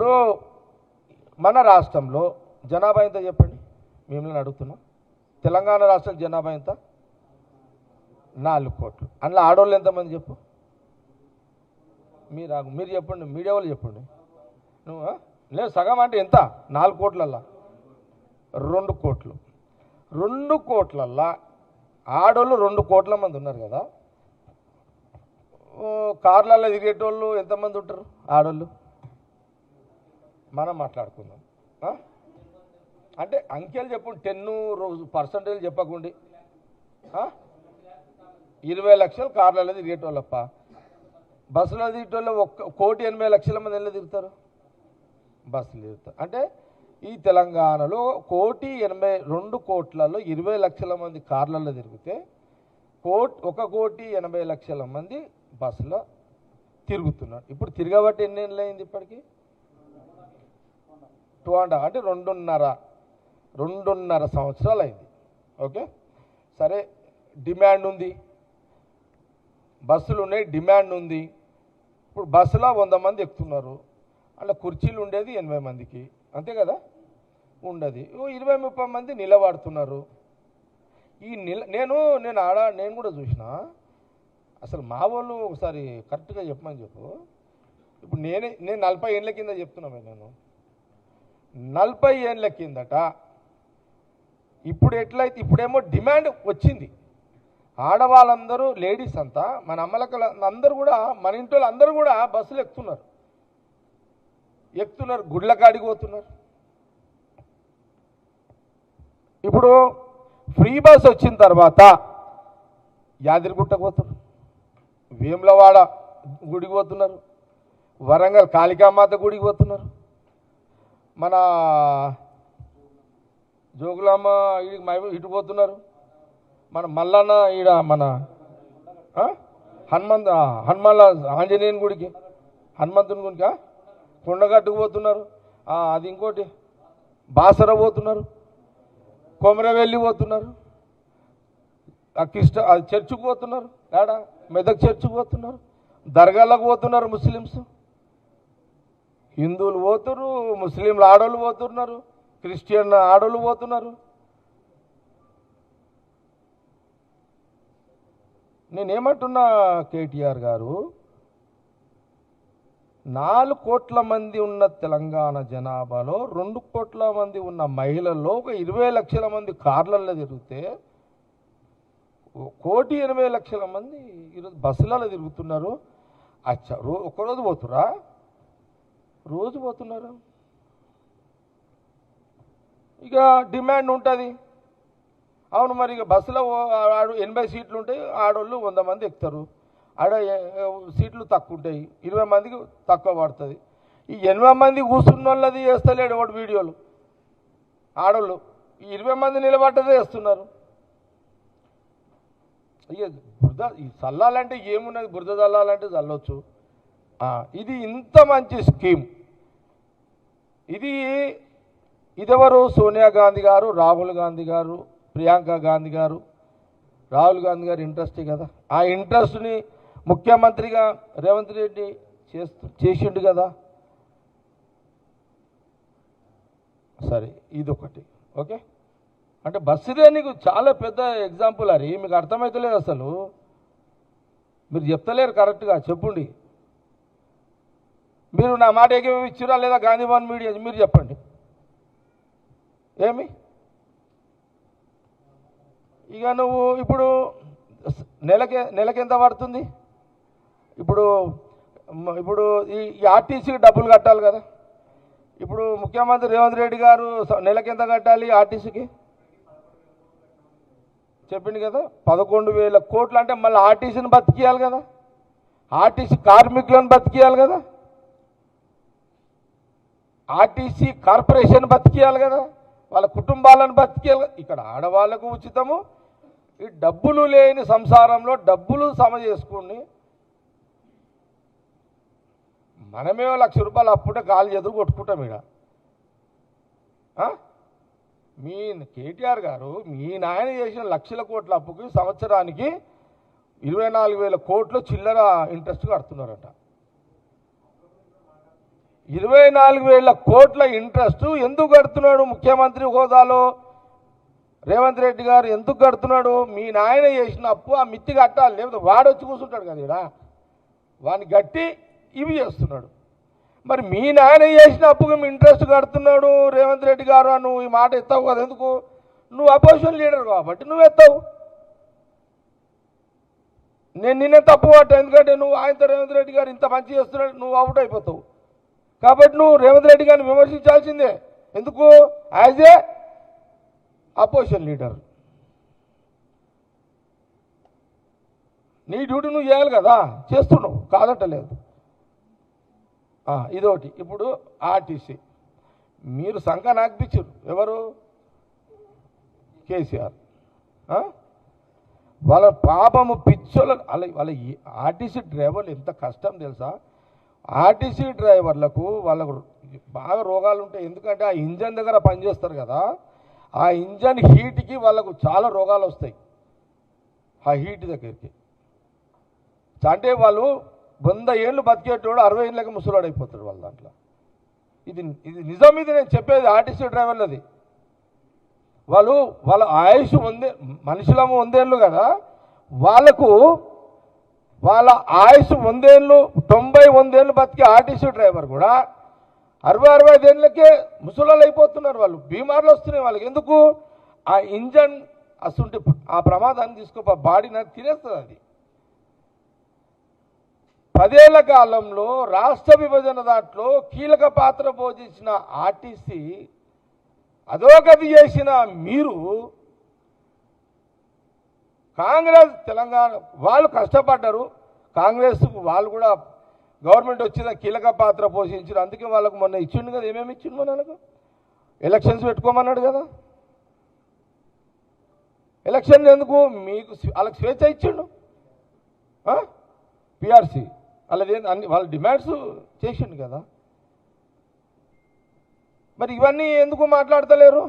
ఇప్పుడు మన రాష్ట్రంలో జనాభా ఎంత చెప్పండి, మిమ్మల్ని అడుగుతున్నా. తెలంగాణ రాష్ట్రం జనాభా ఎంత? 4 కోట్లు. అందులో ఆడవాళ్ళు ఎంతమంది చెప్పు? మీరు చెప్పండి, మీడియా వాళ్ళు చెప్పండి. నువ్వు లేదు సగం అంటే ఎంత? 4 కోట్లల్లా 2 కోట్లు. 2 కోట్లల్లా ఆడోళ్ళు 2 కోట్ల మంది ఉన్నారు కదా. కార్లలో తిరిగేటోళ్ళు ఎంతమంది ఉంటారు ఆడోళ్ళు? మనం మాట్లాడుకుందాం. అంటే అంకెలు చెప్పండి, 10% చెప్పకండి. 20 లక్షలు కార్లలో తిరిగేటోళ్ళప్ప. బస్సులో తిరిగేటోళ్ళు 1,80,00,000 మంది ఎలా తిరుగుతారు? బస్సులు తిరుగుతారు. అంటే ఈ తెలంగాణలో 1,82 కోట్లలో 20 లక్షల మంది కార్లలో తిరిగితే 1,80,00,000 మంది బస్సులో తిరుగుతున్నారు. ఇప్పుడు తిరగబట్టి ఎన్ని ఏళ్ళు అయింది? ఇప్పటికీ 2.5 అంటే 2.5 సంవత్సరాలు అయింది. ఓకే సరే, డిమాండ్ ఉంది, బస్సులు ఉన్నాయి, డిమాండ్ ఉంది. ఇప్పుడు బస్సులో 100 మంది ఎక్కుతున్నారు, అలా కుర్చీలు ఉండేది 80 మందికి, అంతే కదా ఉండదు. 20-30 మంది నిలబడుతున్నారు. నేను కూడా చూసిన. అసలు మా వాళ్ళు ఒకసారి కరెక్ట్గా చెప్పమని చెప్పు. ఇప్పుడు నేను 40 ఏళ్ళ కింద చెప్తున్నాను. నేను 40 ఏళ్ళ కిందట ఇప్పుడు ఎట్లయితే ఇప్పుడేమో డిమాండ్ వచ్చింది. ఆడవాళ్ళందరూ లేడీస్ అంతా మన అమ్మలకి అందరూ కూడా, మన ఇంట్లో అందరూ కూడా బస్సులు ఎక్కుతున్నారు, గుడ్ల కాడికి పోతున్నారు. ఇప్పుడు ఫ్రీ బస్ వచ్చిన తర్వాత యాదగిరిగుట్టకు పోతున్నారు, వేములవాడ గుడికి పోతున్నారు, వరంగల్ కాళికామాత గుడికి పోతున్నారు, మన జోగులామ్మ ఇటు పోతున్నారు, మన మల్లన్న ఈడ మన హనుమాన్ ఆంజనేయుని గుడికి, హనుమంతుని గుడికి కొండగట్టుకు పోతున్నారు. అది ఇంకోటి బాసర పోతున్నారు, కొమరవెల్లి పోతున్నారు, అది చర్చికి పోతున్నారు, ఏడా మెదక్ చర్చికి పోతున్నారు, దర్గాలకు పోతున్నారు ముస్లిమ్స్. హిందువులు పోతున్నారు, ముస్లింలు ఆడోళ్ళు పోతున్నారు, క్రిస్టియన్ ఆడోళ్ళు పోతున్నారు. నేనేమంటున్నా, కేటీఆర్ గారు 4 కోట్ల మంది ఉన్న తెలంగాణ జనాభాలో 2 కోట్ల మంది ఉన్న మహిళల్లో ఒక 20 లక్షల మంది కార్లలో తిరిగితే 1,80,00,000 మంది ఈరోజు బస్సులలో తిరుగుతున్నారు. అచ్చా, ఒక్కరోజు పోతురా? రోజు పోతున్నారు. ఇక డిమాండ్ ఉంటుంది. అవును, మరి ఇక బస్సులో 80 సీట్లు ఉంటాయి, ఆడోళ్ళు 100 మంది ఎక్కుతారు, ఆడ సీట్లు తక్కువ ఉంటాయి, 20 మందికి తక్కువ పడుతుంది. ఈ 80 మంది కూర్చున్న వాళ్ళది వేస్తలేడు ఒకటి వీడియోలు. ఆడోళ్ళు ఈ 20 మంది నిలబడ్డదే వేస్తున్నారు. ఇక బురద చల్లాలంటే ఏమున్నది, బురద చల్లాలంటే చల్లొచ్చు. ఇది ఇంత మంచి స్కీమ్. ఇదెవరు? సోనియా గాంధీ గారు, రాహుల్ గాంధీ గారు, ప్రియాంక గాంధీ గారు. రాహుల్ గాంధీ గారు ఇంట్రెస్టే కదా, ఆ ఇంట్రెస్ట్ని ముఖ్యమంత్రిగా రేవంత్ రెడ్డి చేసిండు కదా. సరే, ఇదొకటి. ఓకే, అంటే బస్సుదే నీకు చాలా పెద్ద ఎగ్జాంపుల్. అది మీకు అర్థమవుతలేదు, అసలు మీరు చెప్తలేరు కరెక్ట్గా. చెప్పండి, మీరు నా మాట ఏకీభవించారా లేదా? గాంధీభవన్ మీడియా మీరు చెప్పండి. ఏమి ఇక నువ్వు ఇప్పుడు నెలకి ఎంత పడుతుంది? ఇప్పుడు ఈ ఆర్టీసీకి డబ్బులు కట్టాలి కదా. ఇప్పుడు ముఖ్యమంత్రి రేవంత్ రెడ్డి గారు నెలకి ఎంత కట్టాలి ఆర్టీసీకి? చెప్పింది కదా, 11,000 కోట్లు. అంటే మళ్ళీ ఆర్టీసీని బతికియాలి కదా, ఆర్టీసీ కార్మికులను బతికియాలి కదా, ఆర్టీసీ కార్పొరేషన్ బతికియాలి కదా, వాళ్ళ కుటుంబాలను బతికేయాలి. ఇక్కడ ఆడవాళ్లకు ఉచితము. ఈ డబ్బులు లేని సంసారంలో డబ్బులు సమ చేసుకుని మనమే ₹1,00,000 అప్పుడే కాలు చేతులు కొట్టుకుంటాం. ఇక్కడ మీ కేటీఆర్ గారు మీ నాయన చేసిన లక్షల కోట్ల అప్పుకి సంవత్సరానికి 24,000 కోట్లు చిల్లర ఇంట్రెస్ట్ కడుతున్నారట. 24,000 కోట్ల ఇంట్రెస్ట్ ఎందుకు కడుతున్నాడు ముఖ్యమంత్రి హోదాలో రేవంత్ రెడ్డి గారు ఎందుకు కడుతున్నాడు? మీ నాయన చేసిన అప్పు ఆ మిత్తి కట్టాలి, లేకపోతే వాడొచ్చి కూర్చుంటాడు కదా ఇక్కడ, వాడిని గట్టి ఇవి చేస్తున్నాడు. మరి మీ నాయన చేసిన అప్పుగా మీ ఇంట్రెస్ట్ కడుతున్నాడు రేవంత్ రెడ్డి గారు, నువ్వు ఈ మాట ఎత్తావు కదా, ఎందుకు? నువ్వు అపోజిషన్ లీడర్ కాబట్టి నువ్వు ఎత్తావు. నేను నిన్నే తప్పు పట్టా, ఎందుకంటే నువ్వు ఆయనతో రేవంత్ రెడ్డి గారు ఇంత మంచి చేస్తున్నాడు, నువ్వు అవుట్ అయిపోతావు. కాబట్టి నువ్వు రేవంత్ రెడ్డి గారిని విమర్శించాల్సిందే. ఎందుకు? యాజ్ ఏ అపోజిషన్ లీడర్ నీ డ్యూటీ నువ్వు చేయాలి కదా, చేస్తున్నావు, కాదంటలేదు. ఇదొకటి. ఇప్పుడు ఆర్టీసీ మీరు సంఖ నాకిపించారు, ఎవరు? కేసీఆర్. వాళ్ళ పాపము పిచ్చోళ్ళ వాళ్ళ ఆర్టీసీ డ్రైవర్లు ఎంత కష్టం తెలుసా? ఆర్టీసీ డ్రైవర్లకు వాళ్ళకు బాగా రోగాలు ఉంటాయి, ఎందుకంటే ఆ ఇంజన్ దగ్గర పనిచేస్తారు కదా, ఆ ఇంజన్ హీట్కి వాళ్ళకు చాలా రోగాలు వస్తాయి. ఆ హీట్ దగ్గరికి అంటే వాళ్ళు 100 ఏళ్ళు బతికేటోడు 60 ఏళ్ళకి ముసలాడు అయిపోతాడు వాళ్ళ దాంట్లో. ఇది నిజం, ఇది నేను చెప్పేది ఆర్టీసీ డ్రైవర్లది. వాళ్ళ ఆయుష్ మనుషులము 100 ఏళ్ళు కదా, వాళ్ళ ఆయుష్ 100 ఏళ్ళు, 90-100 ఏళ్ళు బతికే ఆర్టీసీ డ్రైవర్ కూడా 60-65 ఏళ్ళకే ముసలాళ్ళు అయిపోతున్నారు. వాళ్ళు బీమార్లు వస్తున్నాయి వాళ్ళకి. ఎందుకు? ఆ ఇంజన్ అసలు ఆ ప్రమాదాన్ని తీసుకో బాడీ నాకు తినేస్తుంది. అది 10 ఏళ్ల కాలంలో రాష్ట్ర విభజన దాంట్లో కీలక పాత్ర పోషించిన ఆర్టీసీ అధోగతి చేసిన మీరు, కాంగ్రెస్ తెలంగాణ వాళ్ళు కష్టపడ్డారు, కాంగ్రెస్ వాళ్ళు కూడా గవర్నమెంట్ వచ్చిన కీలక పాత్ర పోషించారు. అందుకే వాళ్ళకు మొన్న ఇచ్చిండు కదా, ఏమేమి ఇచ్చిండు మనకు? ఎలక్షన్స్ పెట్టుకోమన్నాడు కదా. ఎలక్షన్ ఎందుకు? మీకు వాళ్ళకి స్వేచ్ఛ ఇచ్చిండు. పిఆర్సీ అలాగే అన్ని వాళ్ళ డిమాండ్స్ చేసిండు కదా. మరి ఇవన్నీ ఎందుకు మాట్లాడతలేరు?